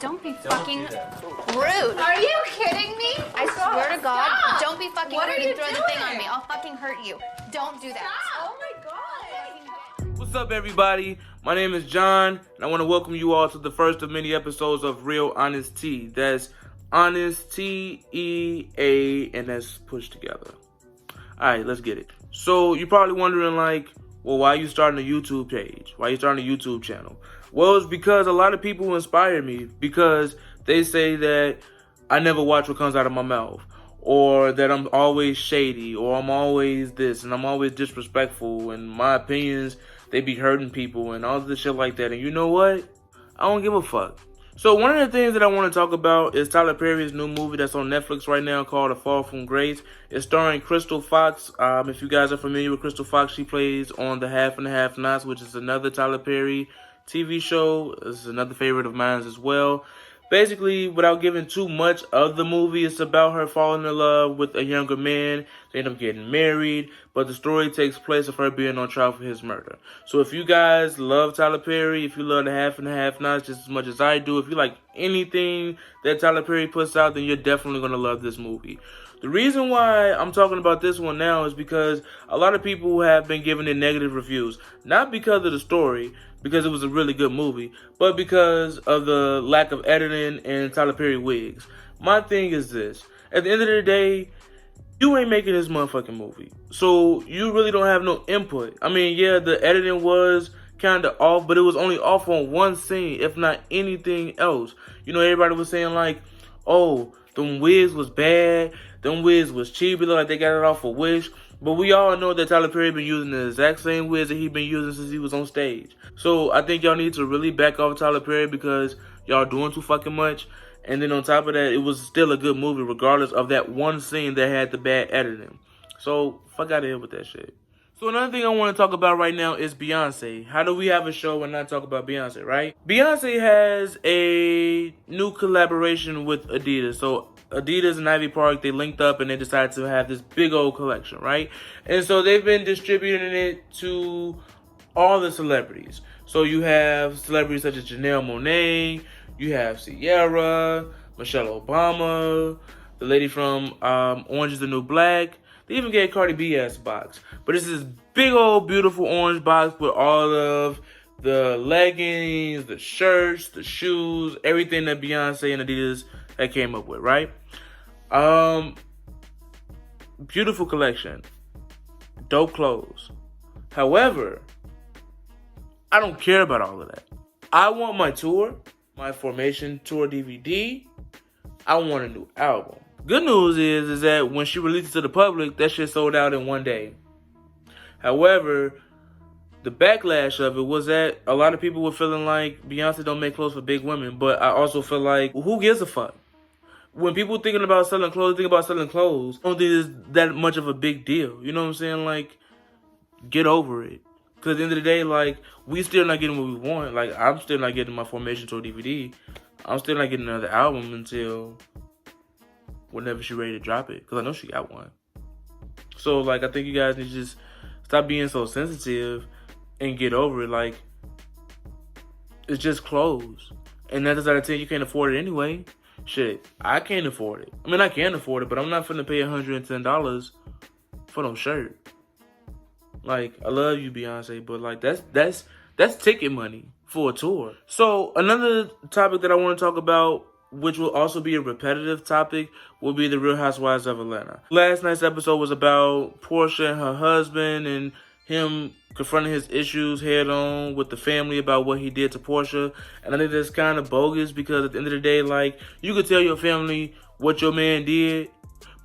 Don't be fucking rude. Are you kidding me? I swear to God, Stop. don't be fucking What rude are you and throw the thing on doing? me. I'll fucking hurt you. Don't do that. Oh my God. What's up, everybody? My name is John, and I want to welcome you all to the first of many episodes of Real HonesTEA. That's HonesTEA, and that's pushed together. Alright, let's get it. So, you're probably wondering, like, well, why are you starting a YouTube page? Why are you starting a YouTube channel? Well, it's because a lot of people inspire me because they say that I never watch what comes out of my mouth, or that I'm always shady, or I'm always this, and I'm always disrespectful, and my opinions, they be hurting people, and all this shit like that. And you know what? I don't give a fuck. So one of the things that I want to talk about is Tyler Perry's new movie that's on Netflix right now called A Fall from Grace. It's starring Crystal Fox. If you guys are familiar with Crystal Fox, she plays on The Half and Half Nots, which is another Tyler Perry TV show. This is another favorite of mine as well. Basically, without giving too much of the movie, it's about her falling in love with a younger man. They end up getting married, but the story takes place of her being on trial for his murder. So if you guys love Tyler Perry, if you love The Half and Half Nots just as much as I do, if you like anything that Tyler Perry puts out, then you're definitely going to love this movie. The reason why I'm talking about this one now is because a lot of people have been giving it negative reviews. Not because of the story, because it was a really good movie, but because of the lack of editing and Tyler Perry wigs. My thing is this. At the end of the day, you ain't making this motherfucking movie. So you really don't have no input. I mean, yeah, the editing was kind of off, but it was only off on one scene, if not anything else. You know, everybody was saying like, oh, them wigs was bad. Them wigs was cheap. It looked like they got it off a Wish. But we all know that Tyler Perry been using the exact same wigs that he been using since he was on stage. So I think y'all need to really back off Tyler Perry because y'all doing too fucking much. And then on top of that, it was still a good movie regardless of that one scene that had the bad editing. So fuck out of here with that shit. So another thing I want to talk about right now is Beyonce. How do we have a show and not talk about Beyonce, right? Beyonce has a new collaboration with Adidas. So Adidas and Ivy Park, they linked up and they decided to have this big old collection, right? And so they've been distributing it to all the celebrities. So you have celebrities such as Janelle Monáe, you have Ciara, Michelle Obama, the lady from Orange is the New Black. They even gave Cardi B ass box. But it's this big old beautiful orange box with all of the leggings, the shirts, the shoes, everything that Beyonce and Adidas had came up with, right? Beautiful collection. Dope clothes. However, I don't care about all of that. I want my tour, my Formation Tour DVD. I want a new album. Good news is that when she released it to the public, that shit sold out in one day. However, the backlash of it was that a lot of people were feeling like Beyonce don't make clothes for big women, but I also feel like, well, who gives a fuck? When people thinking about selling clothes, think about selling clothes, I don't think it's that much of a big deal. You know what I'm saying? Like, get over it. Because at the end of the day, like, we still not getting what we want. Like, I'm still not getting my Formation Tour DVD. I'm still not getting another album until whenever she's ready to drop it. Because I know she got one. So, like, I think you guys need to just stop being so sensitive and get over it. Like, it's just clothes. And 9 times out of 10, you can't afford it anyway. Shit, I can't afford it. I mean, I can afford it, but I'm not finna pay $110 for no shirt. Like, I love you, Beyonce, but like that's ticket money for a tour. So another topic that I want to talk about, which will also be a repetitive topic, will be the Real Housewives of Atlanta. Last night's episode was about Portia and her husband and him confronting his issues head on with the family about what he did to Portia. And I think that's kind of bogus because at the end of the day, like, you could tell your family what your man did,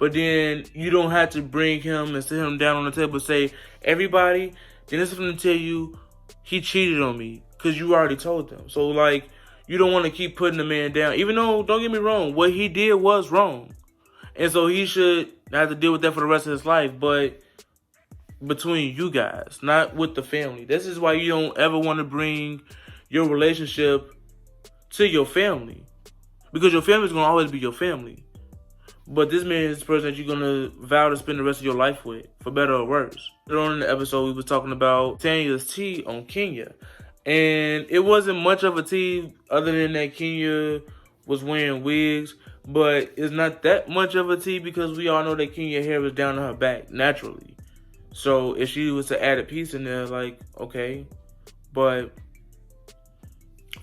but then you don't have to bring him and sit him down on the table and say, everybody, then this is going to tell you he cheated on me because you already told them. So, like, you don't want to keep putting the man down. Even though, don't get me wrong, what he did was wrong. And so he should have to deal with that for the rest of his life. But between you guys, not with the family. This is why you don't ever want to bring your relationship to your family. Because your family is going to always be your family. But this man is the person that you're going to vow to spend the rest of your life with, for better or worse. Later on in the episode, we were talking about Tanya's tea on Kenya. And it wasn't much of a tea other than that Kenya was wearing wigs, but it's not that much of a tea because we all know that Kenya hair was down on her back naturally. So if she was to add a piece in there, like, okay, but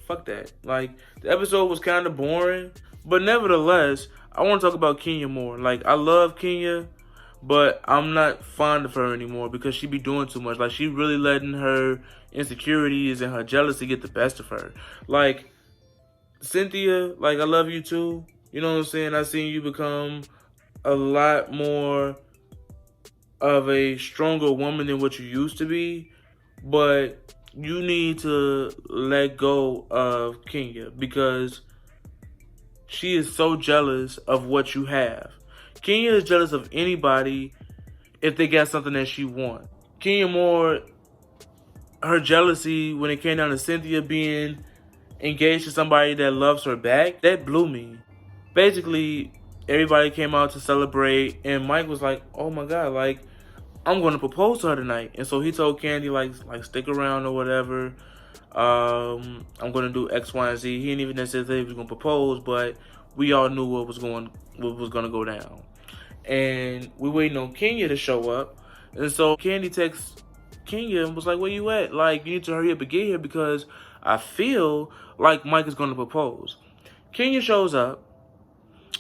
fuck that. Like, the episode was kind of boring, but nevertheless, I want to talk about Kenya more. Like, I love Kenya, but I'm not fond of her anymore because she be doing too much. Like, she really letting her insecurities and her jealousy get the best of her. Like, Cynthia, like, I love you too. You know what I'm saying? I seen you become a lot more of a stronger woman than what you used to be. But you need to let go of Kenya because she is so jealous of what you have. Kenya is jealous of anybody if they got something that she wants. Kenya more, her jealousy when it came down to Cynthia being engaged to somebody that loves her back, that blew me. Basically, everybody came out to celebrate, and Mike was like, oh my God, like, I'm going to propose to her tonight. And so he told Candy, like stick around or whatever. I'm going to do X, Y, and Z. He didn't even necessarily say he was going to propose, but we all knew what was going to go down. And we waiting on Kenya to show up. And so Candy texts Kenya and was like, where you at? Like, you need to hurry up and get here because I feel like Mike is going to propose. Kenya shows up.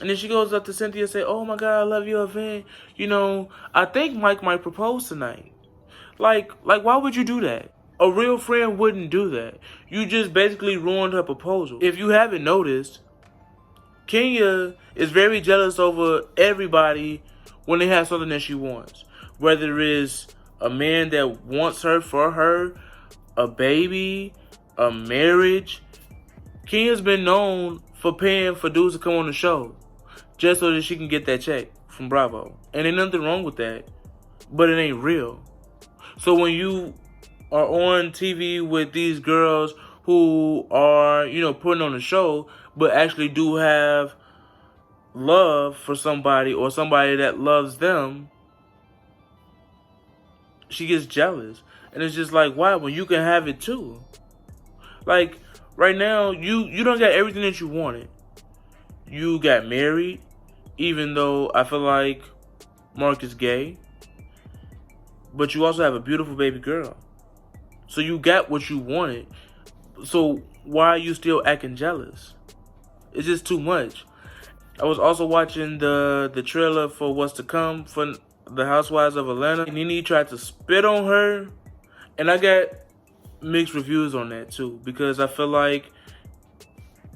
And then she goes up to Cynthia and say, oh my God, I love your event. You know, I think Mike might propose tonight. Like, why would you do that? A real friend wouldn't do that. You just basically ruined her proposal. If you haven't noticed, Kenya is very jealous over everybody when they have something that she wants. Whether it's a man that wants her for her, a baby, a marriage. Kenya's been known for paying for dudes to come on the show just so that she can get that check from Bravo. And ain't nothing wrong with that, but it ain't real. So when you are on TV with these girls who are, you know, putting on a show, but actually do have love for somebody or somebody that loves them, she gets jealous. And it's just like, why? When you can have it too. Like, right now, you don't got everything that you wanted. You got married, even though I feel like Mark is gay. But you also have a beautiful baby girl. So you got what you wanted. So why are you still acting jealous? It's just too much. I was also watching the trailer for what's to come for the Housewives of Atlanta. And Nene tried to spit on her. And I got mixed reviews on that too. Because I feel like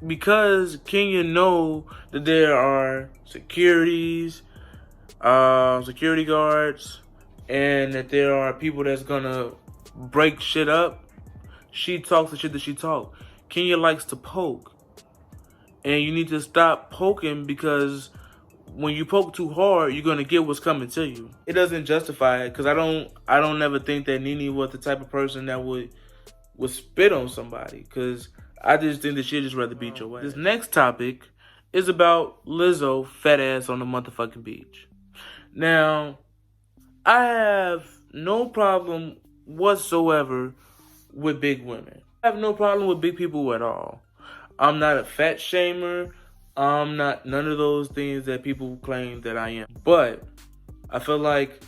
because Kenya know that there are security guards, and that there are people that's gonna break shit up, she talks the shit that she talk. Kenya likes to poke, and you need to stop poking because when you poke too hard, you're gonna get what's coming to you. It doesn't justify it because I don't never think that Nene was the type of person that would spit on somebody because I just think that she'd just rather beat your ass. This next topic is about Lizzo fat ass on the motherfucking beach. Now, I have no problem whatsoever with big women. I have no problem with big people at all. I'm not a fat shamer. I'm not none of those things that people claim that I am. But I feel like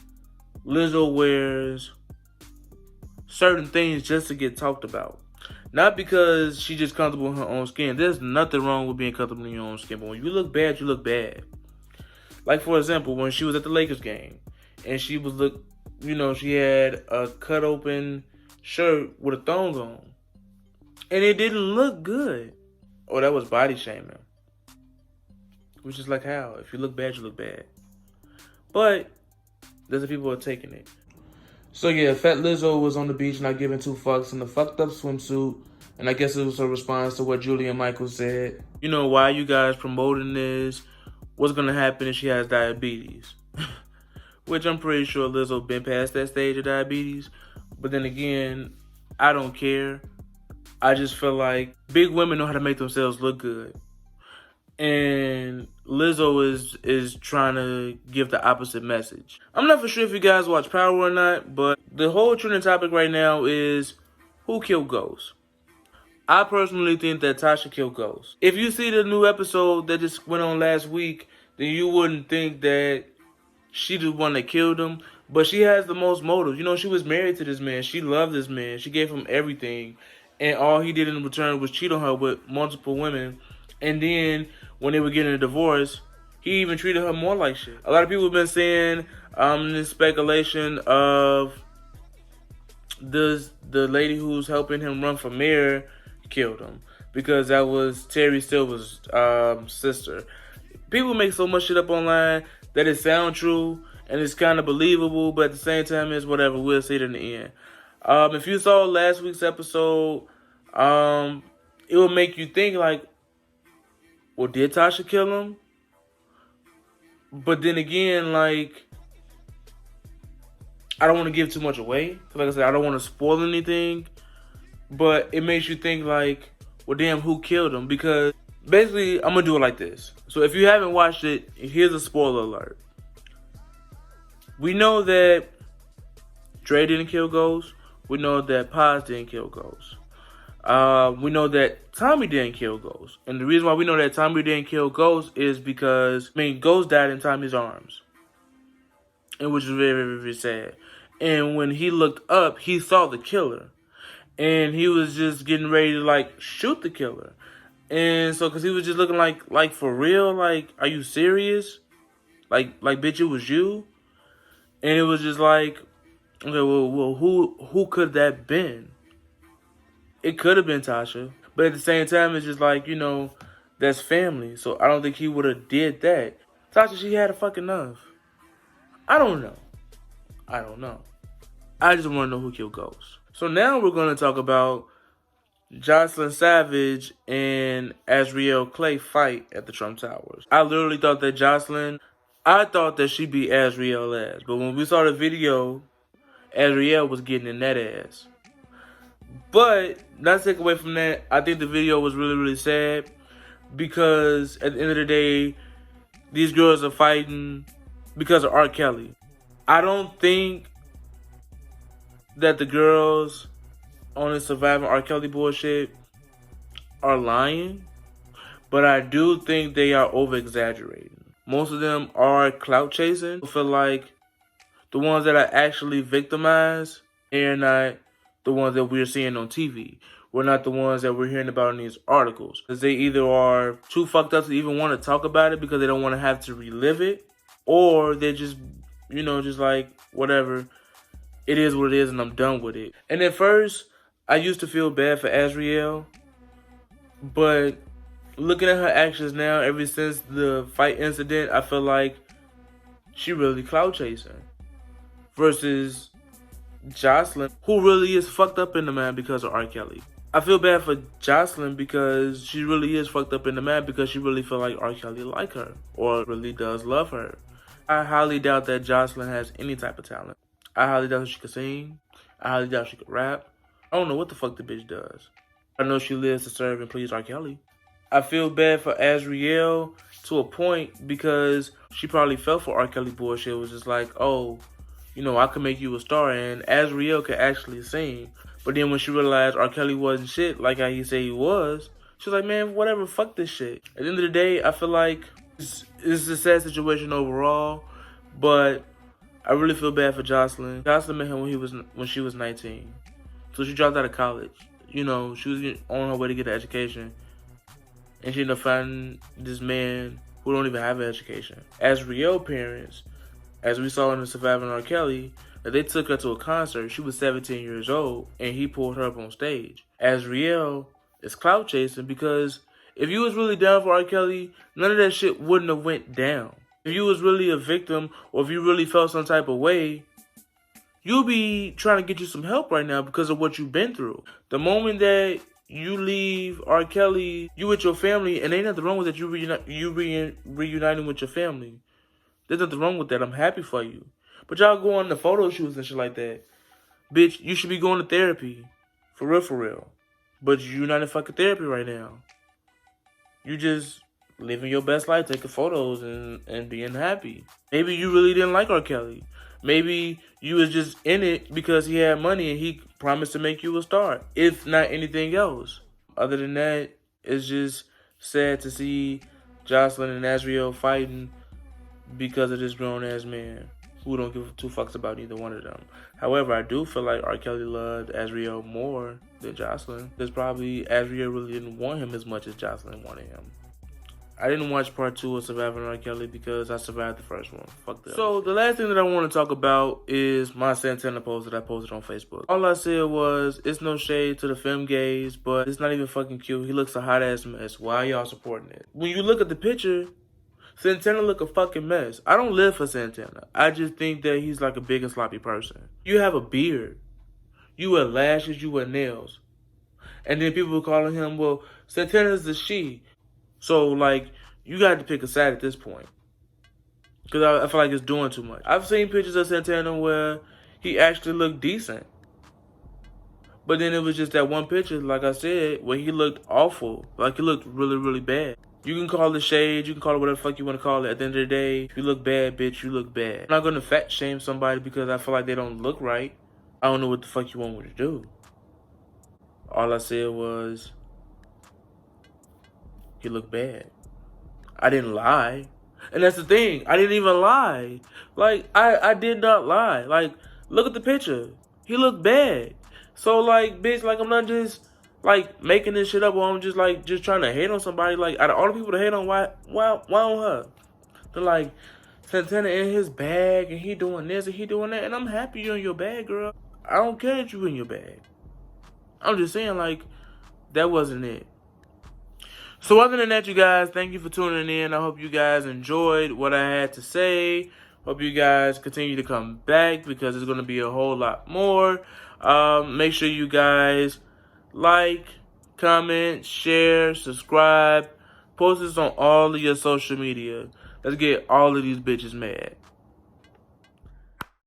Lizzo wears certain things just to get talked about. Not because she's just comfortable in her own skin. There's nothing wrong with being comfortable in your own skin. But when you look bad, you look bad. Like, for example, when she was at the Lakers game. And she was, she had a cut open shirt with a thong on. And it didn't look good. Oh, that was body shaming. Which is like how? If you look bad, you look bad. But there's the people who are taking it. So yeah, Fat Lizzo was on the beach not giving two fucks in a fucked up swimsuit. And I guess it was a response to what Julia Michaels said. You know, why are you guys promoting this? What's going to happen if she has diabetes? Which I'm pretty sure Lizzo been past that stage of diabetes. But then again, I don't care. I just feel like big women know how to make themselves look good. And Lizzo is trying to give the opposite message. I'm not for sure if you guys watch Power or not, but the whole trending topic right now is who killed Ghost. I personally think that Tasha killed Ghost. If you see the new episode that just went on last week, then you wouldn't think that she the one that killed him. But she has the most motive. You know, she was married to this man. She loved this man. She gave him everything. And all he did in return was cheat on her with multiple women. And then when they were getting a divorce, he even treated her more like shit. A lot of people have been saying this speculation of the lady who's helping him run for mayor killed him. Because that was Terry Silver's sister. People make so much shit up online that it sounds true and it's kind of believable, but at the same time, it's whatever. We'll see it in the end. If you saw last week's episode, it will make you think like, well, did Tasha kill him? But then again, like, I don't want to give too much away. Like I said, I don't want to spoil anything. But it makes you think like, well, damn, who killed him? Because basically, I'm going to do it like this. So if you haven't watched it, here's a spoiler alert. We know that Dre didn't kill Ghost. We know that Paz didn't kill Ghost. We know that Tommy didn't kill Ghost. And the reason why we know that Tommy didn't kill Ghost is because, Ghost died in Tommy's arms. And which is very, very, very sad. And when he looked up, he saw the killer. And he was just getting ready to, like, shoot the killer. And so, because he was just looking like, for real? Like, are you serious? Like, bitch, it was you? And it was just like, okay, well, who could that been? It could have been Tasha. But at the same time, it's just like, you know, that's family. So I don't think he would have did that. Tasha, she had a fucking enough. I don't know. I just want to know who killed Ghost. So now we're going to talk about Joycelyn Savage and Azriel Clay fight at the Trump Towers. I literally thought that I thought that she beat Azriel ass. But when we saw the video, Azriel was getting in that ass. But, not to take away from that, I think the video was really, really sad. Because, at the end of the day, these girls are fighting because of R. Kelly. I don't think that the girls on the Surviving R. Kelly bullshit are lying. But I do think they are over-exaggerating. Most of them are clout chasing. I feel like the ones that are actually victimized, they're not the ones that we're seeing on TV. We're not the ones that we're hearing about in these articles. Because they either are too fucked up to even want to talk about it because they don't want to have to relive it. Or they're just, you know, just like, whatever. It is what it is and I'm done with it. And at first, I used to feel bad for Azriel. But looking at her actions now, ever since the fight incident, I feel like she really clout chasing. Versus Joycelyn, who really is fucked up in the mind because of R. Kelly. I feel bad for Joycelyn because she really is fucked up in the mind because she really feel like R. Kelly like her. Or really does love her. I highly doubt that Joycelyn has any type of talent. I highly doubt she could sing. I highly doubt she could rap. I don't know what the fuck the bitch does. I know she lives to serve and please R. Kelly. I feel bad for Azriel to a point because she probably fell for R. Kelly bullshit. It was just like, oh, you know, I could make you a star. And Azriel could actually sing. But then when she realized R. Kelly wasn't shit like how he said he was, she was like, man, whatever, fuck this shit. At the end of the day, I feel like it's a sad situation overall. But I really feel bad for Joycelyn. Joycelyn met him when she was 19. So she dropped out of college. You know, she was on her way to get an education. And she ended up finding this man who don't even have an education. Azriel parents, as we saw in the Surviving R. Kelly, that they took her to a concert. She was 17 years old, and he pulled her up on stage. Azriel is clout chasing because if you was really down for R. Kelly, none of that shit wouldn't have went down. If you was really a victim, or if you really felt some type of way, you'll be trying to get you some help right now because of what you've been through. The moment that you leave R. Kelly, you with your family, and ain't nothing wrong with that. You reuniting with your family. There's nothing wrong with that. I'm happy for you. But y'all go on the photo shoots and shit like that. Bitch, you should be going to therapy. For real, for real. But you're not in fucking therapy right now. You just living your best life, taking photos and being happy. Maybe you really didn't like R. Kelly. Maybe you was just in it because he had money and he promised to make you a star. If not anything else. Other than that, it's just sad to see Joycelyn and Azriel fighting because of this grown-ass man who don't give two fucks about either one of them. However, I do feel like R. Kelly loved Azriel more than Joycelyn, because probably Azriel really didn't want him as much as Joycelyn wanted him. I didn't watch part 2 of Surviving R. Kelly because I survived the first one. Fuck that. So the last thing that I want to talk about is my Santana post that I posted on Facebook. All I said was, it's no shade to the femme gays, but it's not even fucking cute. He looks a hot ass mess. Why y'all supporting it? When you look at the picture, Santana look a fucking mess. I don't live for Santana. I just think that he's like a big and sloppy person. You have a beard. You wear lashes, you wear nails. And then people were calling him, well, Santana's a she. So, like, you got to pick a side at this point. Because I feel like it's doing too much. I've seen pictures of Santana where he actually looked decent. But then it was just that one picture, like I said, where he looked awful. Like, he looked really, really bad. You can call it shade, you can call it whatever the fuck you want to call it. At the end of the day, if you look bad, bitch, you look bad. I'm not going to fat shame somebody because I feel like they don't look right. I don't know what the fuck you want me to do. All I said was, he looked bad. I didn't lie. And that's the thing. I didn't even lie. Like, I did not lie. Like, look at the picture. He looked bad. So, like, bitch, like, I'm not just, like, making this shit up or I'm just, like, just trying to hate on somebody. Like, out of all the people to hate on, why on her? They're like, Santana in his bag and he doing this and he doing that. And I'm happy you're in your bag, girl. I don't care that you in your bag. I'm just saying, like, that wasn't it. So other than that, you guys, thank you for tuning in. I hope you guys enjoyed what I had to say. Hope you guys continue to come back because there's going to be a whole lot more. Make sure you guys like, comment, share, subscribe. Post this on all of your social media. Let's get all of these bitches mad.